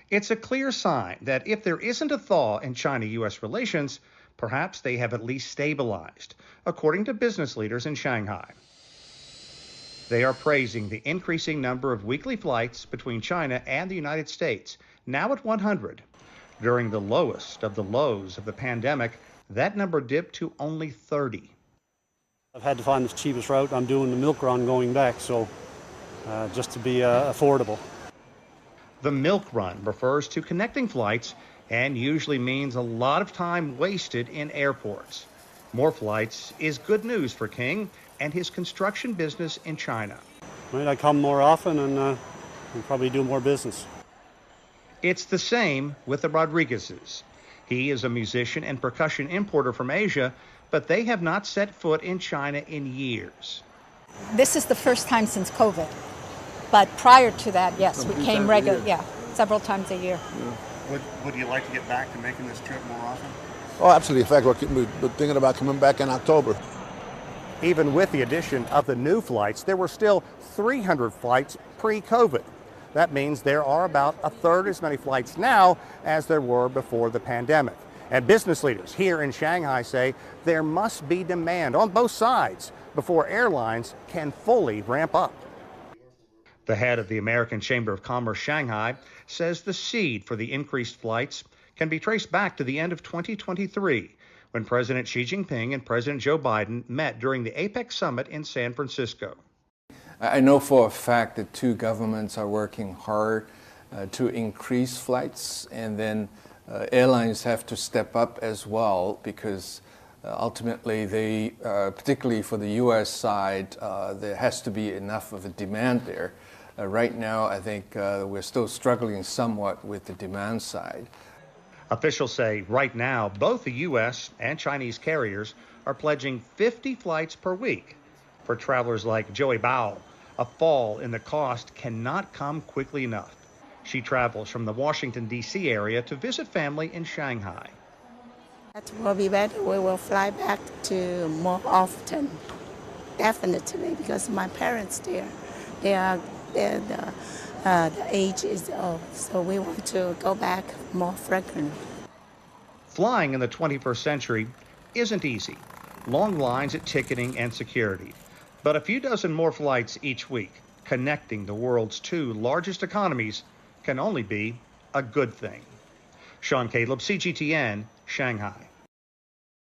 It's a clear sign that if there isn't a thaw in China-US relations, perhaps they have at least stabilized, according to business leaders in Shanghai. They are praising the increasing number of weekly flights between China and the United States, now at 100. During the lowest of the lows of the pandemic, that number dipped to only 30. I've had to find the cheapest route. I'm doing the milk run going back, so just to be affordable. The milk run refers to connecting flights and usually means a lot of time wasted in airports. More flights is good news for King and his construction business in China. I come more often and probably do more business. It's the same with the Rodriguezes. He is a musician and percussion importer from Asia, but they have not set foot in China in years. This is the first time since COVID. But prior to that, yes, we came regularly, several times a year. Yeah. Would you like to get back to making this trip more often? Oh, absolutely. In fact, we're thinking about coming back in October. Even with the addition of the new flights, there were still 300 flights pre-COVID. That means there are about a third as many flights now as there were before the pandemic. And business leaders here in Shanghai say there must be demand on both sides before airlines can fully ramp up. The head of the American Chamber of Commerce Shanghai says the seed for the increased flights can be traced back to the end of 2023, when President Xi Jinping and President Joe Biden met during the APEC summit in San Francisco. I know for a fact that two governments are working hard to increase flights, and then airlines have to step up as well, because ultimately they, particularly for the U.S. side, there has to be enough of a demand there. Right now, I think we're still struggling somewhat with the demand side. Officials say right now, both the U.S. and Chinese carriers are pledging 50 flights per week. For travelers like Joey Bao, a fall in the cost cannot come quickly enough. She travels from the Washington, D.C. area to visit family in Shanghai. That will be better. We will fly back to more often, definitely, because my parents there, the age is old, so we want to go back more frequently. Flying in the 21st century isn't easy. Long lines at ticketing and security. But a few dozen more flights each week, connecting the world's two largest economies, can only be a good thing. Sean Caleb, CGTN, Shanghai.